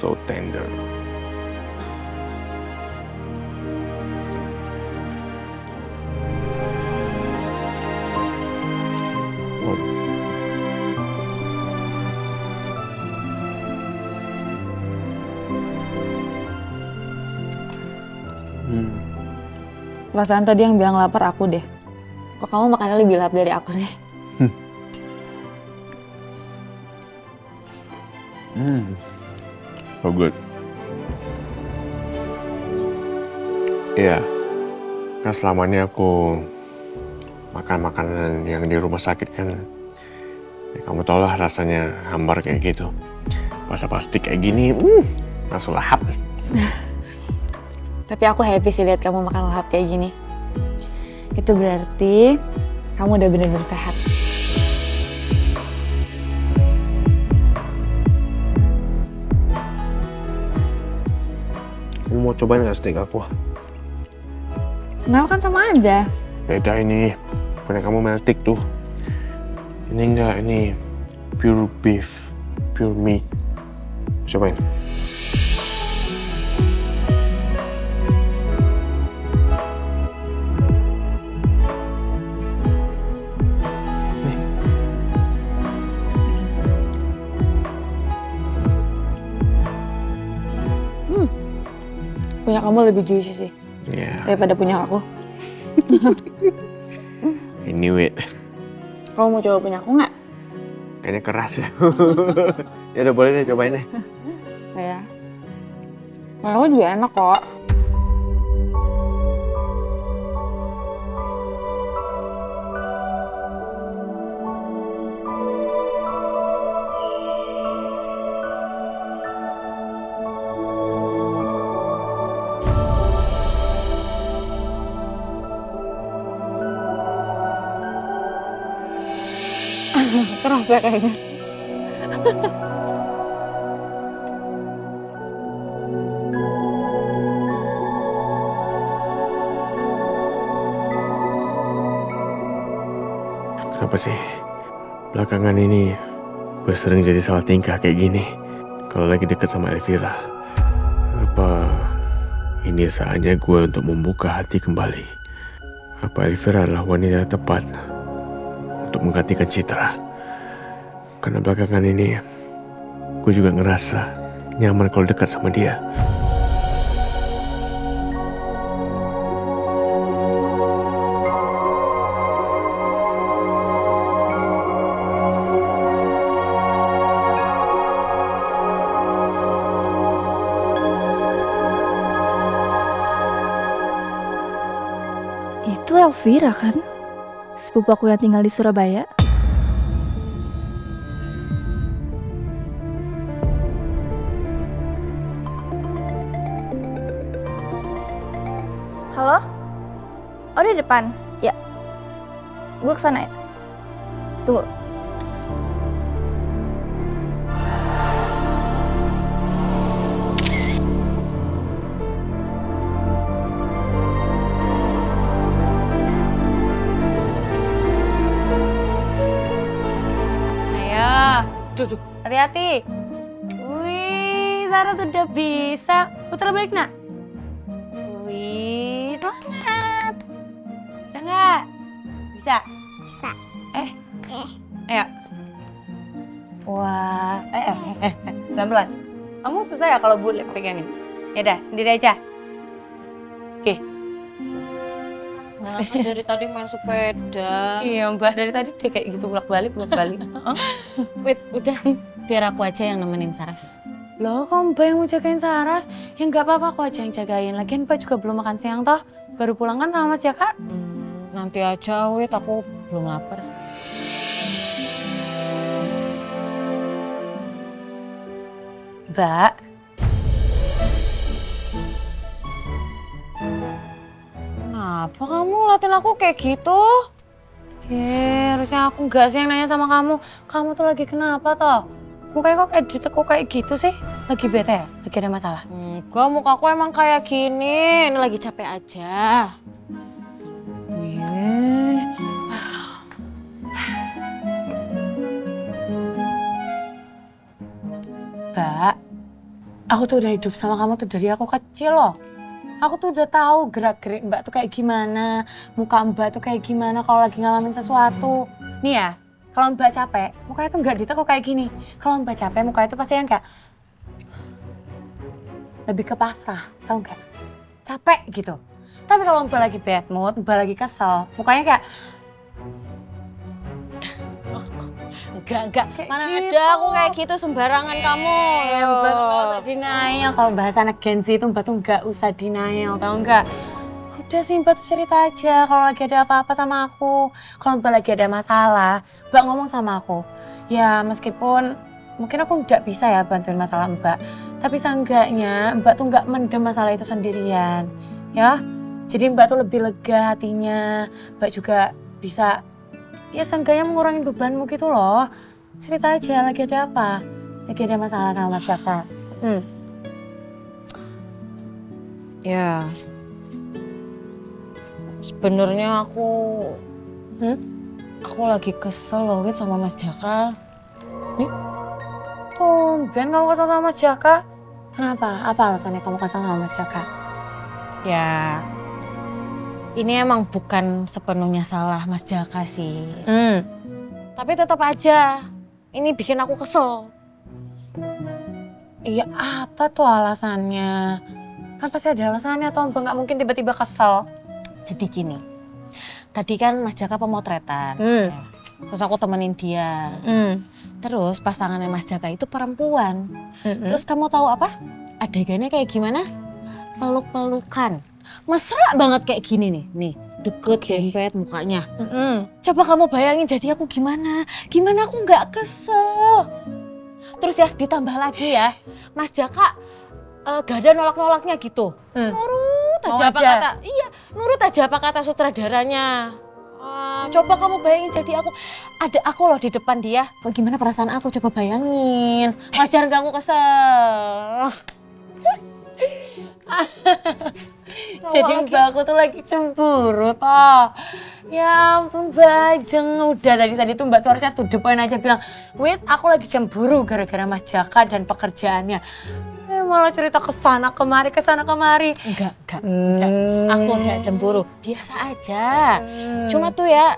So tender. Perasaan tadi yang bilang lapar aku deh. Kok kamu makannya lebih lahap dari aku sih? So good. Iya, kan selama ini aku makan makanan yang di rumah sakit kan, ya kamu tau lah rasanya hambar kayak gitu. Plastik kayak gini, langsung lahap. Tapi aku happy sih lihat kamu makan lahap kayak gini. Itu berarti kamu udah bener-bener sehat. Kamu mau cobain nggak steak aku? Kenapa, kan sama aja. Beda ini, punya kamu meltik tuh. Ini enggak, ini pure beef, pure meat. Cobain. Punya kamu lebih juicy sih. Iya. Daripada punya aku. I knew it. Kamu mau coba punya aku nggak? Kayaknya keras ya. Ya udah boleh deh, cobain deh. Ya. Punya aku juga enak kok. Keras ya kayaknya. Kenapa sih belakangan ini gue sering jadi salah tingkah kayak gini kalau lagi deket sama Elvira? Apa ini saatnya gue untuk membuka hati kembali? Apa Elvira adalah wanita yang tepat untuk menggantikan Citra? Karena belakangan ini gue juga ngerasa nyaman kalau dekat sama dia. Itu Elvira kan? Sepupu aku yang tinggal di Surabaya. Halo? Oh, di depan? Ya. Gue kesana ya. Tunggu. Ayo, duduk. Hati-hati. Wih, Zara sudah bisa. Putar balik, nak. Wih, semangat. Bisa nggak? Bisa? Bisa. Ayo. Wah, pelan-pelan. Kamu susah ya kalau bule pegangin? Yaudah, sendiri aja. Oke. Nah, dari tadi main sepeda. Iya, Mbak. Dari tadi dia kayak gitu bolak-balik. Wait, udah. Biar aku aja yang nemenin Saras. Loh, kok Mbak yang mau jagain Saras? Ya nggak apa-apa, aku aja yang jagain. Lagian Mbak juga belum makan siang toh. Baru pulang kan sama Mas Jaka? Nanti aja, wait. Aku belum lapar. Mbak. Kenapa kamu ngeliatin aku kayak gitu? Harusnya aku nggak sih yang nanya sama kamu. Kamu tuh lagi kenapa toh? Mukanya kok kayak ditekuk kayak gitu sih? Lagi bete ya? Lagi ada masalah? Enggak, muka aku emang kayak gini. Ini lagi capek aja. Mbak, aku tuh udah hidup sama kamu tuh dari aku kecil loh. Aku tuh udah tahu gerak-gerik Mbak tuh kayak gimana, muka Mbak tuh kayak gimana kalau lagi ngalamin sesuatu. Nih ya, kalau Mbak capek, mukanya tuh nggak ditekuk kayak gini. Kalau Mbak capek, mukanya tuh pasti yang kayak lebih ke pasrah, tau nggak? Capek gitu. Tapi kalau Mbak lagi bad mood, Mbak lagi kesel, mukanya kayak Enggak. Kayak Mana gitu. ada aku kayak gitu sembarangan kamu. ya Mbak tuh nggak usah denial. Kalau bahasa anak Gen Z itu Mbak tuh nggak usah denial, tau nggak? Udah sih Mbak tuh cerita aja kalau lagi ada apa-apa sama aku. Kalau Mbak lagi ada masalah, Mbak ngomong sama aku. Ya meskipun mungkin aku nggak bisa ya bantuin masalah Mbak. Tapi seenggaknya Mbak tuh nggak mendem masalah itu sendirian. Ya, jadi Mbak tuh lebih lega hatinya. Mbak juga bisa ya seenggaknya mengurangi bebanmu gitu loh. Cerita aja lagi ada apa. Lagi ada masalah sama Mas Jaka. Ya. Sebenarnya aku lagi kesel loh Wit sama Mas Jaka. Tumben kamu kesel sama Mas Jaka. Kenapa? Apa alasannya kamu kesel sama Mas Jaka? Ya. Ini emang bukan sepenuhnya salah Mas Jaka sih. Tapi tetap aja, ini bikin aku kesel. Iya apa tuh alasannya? Kan pasti ada alasannya toh, nggak mungkin tiba-tiba kesel. Jadi gini, tadi kan Mas Jaka pemotretan. Ya. Terus aku temenin dia. Terus pasangannya Mas Jaka itu perempuan. Terus kamu tahu apa? Adegannya kayak gimana? Peluk-pelukan. Mesra banget kayak gini nih, deket, dempet mukanya. Coba kamu bayangin jadi aku gimana? Gimana aku nggak kesel? Terus ya ditambah lagi ya, Mas Jaka gak ada nolak-nolaknya gitu. Nurut aja apa kata, nurut aja apa kata sutradaranya. Coba kamu bayangin jadi aku loh di depan dia. Bagaimana perasaan aku? Coba bayangin. Wajar gak aku kesel? Jadi Mbak aku tuh lagi cemburu toh. Ya ampun Mbak Ajeng, udah dari tadi tuh Mbak tuh harusnya to the point aja bilang, Wait aku lagi cemburu gara-gara Mas Jaka dan pekerjaannya. Malah cerita kesana kemari. Enggak. Aku udah cemburu, biasa aja. Cuma tuh ya,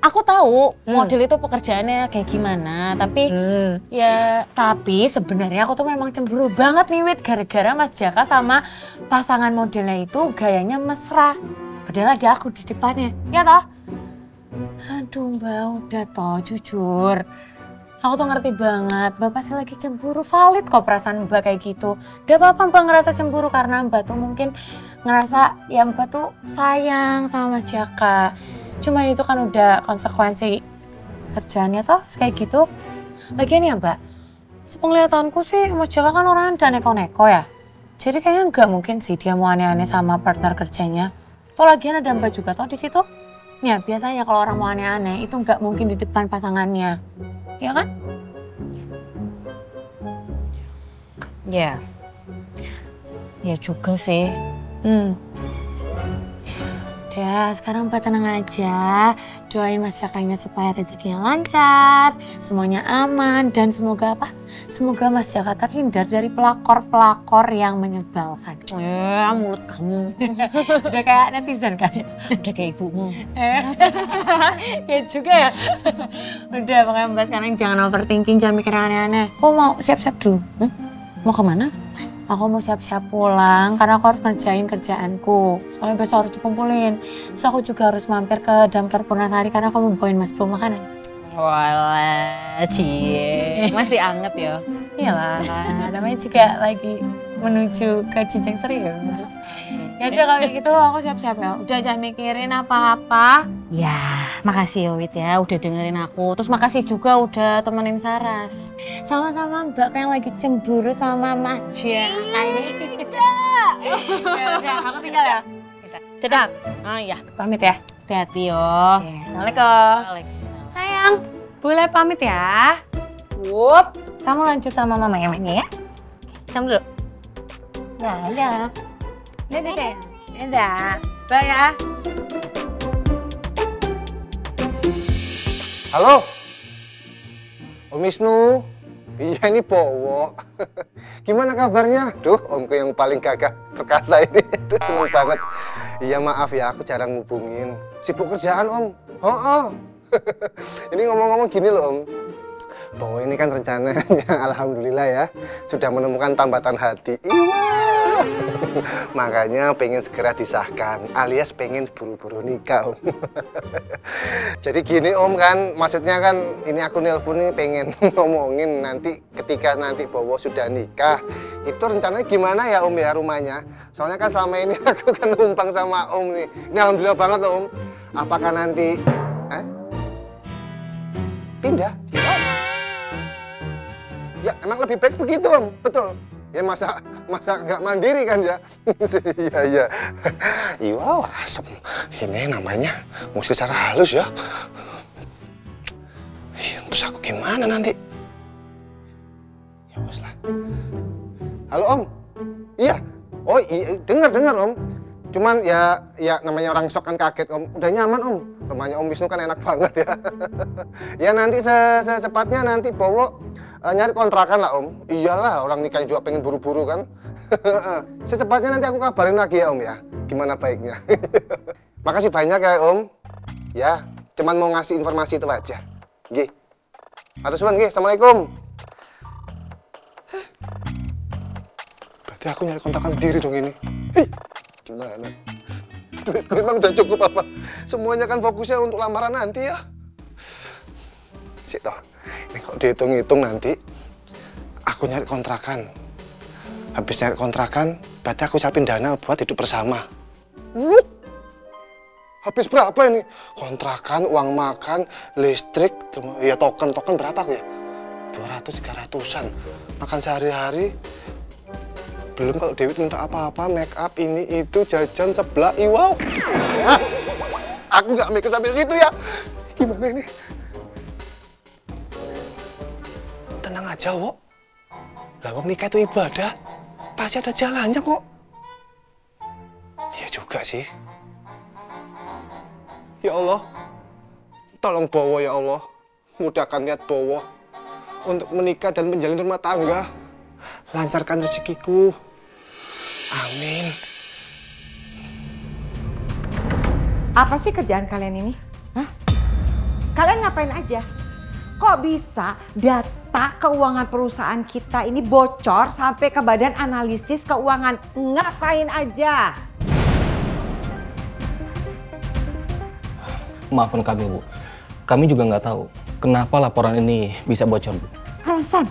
aku tahu model itu pekerjaannya kayak gimana, tapi tapi sebenarnya aku tuh memang cemburu banget nih Wit, gara-gara Mas Jaka sama pasangan modelnya itu gayanya mesra. Padahal ada aku di depannya, ya toh? Aduh Mbak, udah toh, jujur. Aku tuh ngerti banget, Mbak pasti lagi cemburu, valid kok perasaan Mbak kayak gitu. Udah apa-apa Mbak ngerasa cemburu karena Mbak tuh mungkin ngerasa ya Mbak tuh sayang sama Mas Jaka. Cuma itu kan udah konsekuensi kerjaannya toh, kayak gitu. Lagian ya Mbak, sepenglihatanku sih Mas Jaka kan orang yang neko-neko ya. Jadi kayaknya nggak mungkin sih dia mau aneh-aneh sama partner kerjanya. Toh lagian ada Mbak juga toh di situ. Ya biasanya kalau orang mau aneh-aneh itu nggak mungkin di depan pasangannya. Ya kan? Ya juga sih. Udah, sekarang Mbak tenang aja. Doain Mas Jakanya supaya rezekinya lancar, semuanya aman, dan semoga apa? Semoga Mas Jaka terhindar dari pelakor-pelakor yang menyebalkan. Mulut kamu. Udah kayak netizen kan? Udah kayak ibumu. Ya juga ya. Udah, pokoknya Mbak sekarang jangan overthinking, jangan mikir aneh-aneh. Aku mau siap-siap dulu. Mau kemana? Aku mau siap-siap pulang karena aku harus ngerjain kerjaanku. Soalnya besok harus dikumpulin. Terus aku juga harus mampir ke Damkar Purnasari karena aku mau bawain Mas Bro makanan. Walah, cie. Masih anget ya? Iyalah, namanya juga lagi menuju ke jenjang serius. Ya udah kalau gitu aku siap-siap ya. Udah jangan mikirin apa-apa. Ya, makasih ya Wit ya udah dengerin aku. Terus makasih juga udah temenin Saras. Sama-sama Mbak yang lagi cemburu sama Mas Jaka ini. Ya udah, aku tinggal ya. Dadah. Ya, Pamit ya. hati-hati yo. Assalamualaikum. Sayang, boleh pamit ya. Wup, kamu lanjut sama mama yang mainnya ya. Sama dulu. Nah, ya. Dadah, sayang. Dadah. Bye ya. Halo? Om Wisnu, iya ini Bowo. Gimana kabarnya? Duh, omku yang paling gagah perkasa ini. Duh, seneng banget. Iya maaf ya, aku jarang ngubungin. Sibuk kerjaan Om. Oh. Ini ngomong-ngomong gini loh Om. Bowo ini kan rencananya, alhamdulillah ya, sudah menemukan tambatan hati. Iya. Makanya pengen segera disahkan, alias pengen buru-buru nikah Om. Jadi gini Om kan, maksudnya kan ini aku nelpon nih pengen ngomongin nanti ketika nanti Bowo sudah nikah, itu rencananya gimana ya Om ya rumahnya? Soalnya kan selama ini aku kan numpang sama Om nih. Ini alhamdulillah banget loh Om. Apakah nanti pindah? Ya emang lebih baik begitu Om, betul. Ya masa nggak mandiri kan ya? Iya. Wow, asem. Ini namanya mesti secara halus ya. Terus aku gimana nanti? Ya wes lah. Halo Om. Iya. Oh iya, dengar Om. Cuman ya namanya orang sok kan kaget Om. Udah nyaman Om. Rumahnya Om Wisnu kan enak banget ya. Ya nanti secepatnya nanti Bowo nyari kontrakan lah Om. Iyalah orang nikahnya juga pengen buru-buru kan. Secepatnya nanti aku kabarin lagi ya Om ya. Gimana baiknya. Makasih banyak ya Om. Ya, cuman mau ngasih informasi itu aja. Nggih. Hatur suwun nggih. Assalamualaikum. Berarti aku nyari kontrakan sendiri dong ini. Gimana? Duitku emang udah cukup apa? Semuanya kan fokusnya untuk lamaran nanti ya. Sik toh. Ini kalau dihitung-hitung nanti aku nyari kontrakan. Habis nyari kontrakan, berarti aku siapin dana buat hidup bersama. Habis berapa ini? Kontrakan, uang makan, listrik, ya token berapa aku ya? 200-300-an. Makan sehari-hari. Belum kalau Dewi minta apa-apa, make up, ini, itu, jajan, sebelah, wow. Ya, aku nggak mikir sampai situ ya. Gimana ini? Tenang aja, Wok. Lah wong nikah itu ibadah. Pasti ada jalannya kok. Iya juga sih. Ya Allah, tolong Bowo ya Allah. Mudahkan niat Bowo untuk menikah dan menjalin rumah tangga. Lancarkan rezekiku. Amin. Apa sih kerjaan kalian ini? Hah? Kalian ngapain aja? Kok bisa data keuangan perusahaan kita ini bocor sampai ke badan analisis keuangan? Ngapain aja? Maafkan kami, Bu. Kami juga nggak tahu kenapa laporan ini bisa bocor, Bu. Alasan?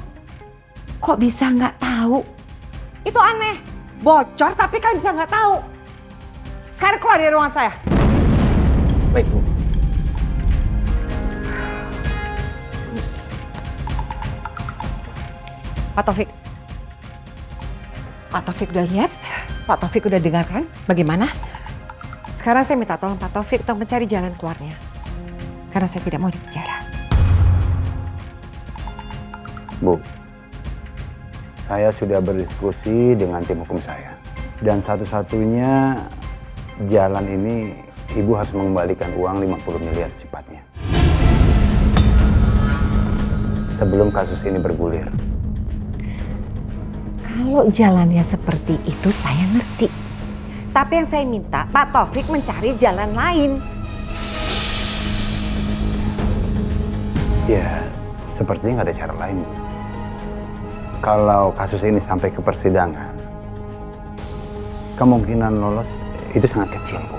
Kok bisa nggak tahu? Itu aneh. Bocor tapi kalian bisa nggak tahu. Sekarang keluar dari ruangan saya. Baik, Bu. Pak Taufik. Pak Taufik udah lihat? Pak Taufik udah dengarkan? Bagaimana? Sekarang saya minta tolong Pak Taufik untuk mencari jalan keluarnya. Karena saya tidak mau dipenjara. Bu, saya sudah berdiskusi dengan tim hukum saya. Dan satu-satunya jalan ini, Ibu harus mengembalikan uang 50 miliar cepatnya. Sebelum kasus ini bergulir. Kalau jalannya seperti itu saya ngerti. Tapi yang saya minta Pak Taufik mencari jalan lain. Ya, sepertinya nggak ada cara lain, Bu. Kalau kasus ini sampai ke persidangan, kemungkinan lolos itu sangat kecil, Bu.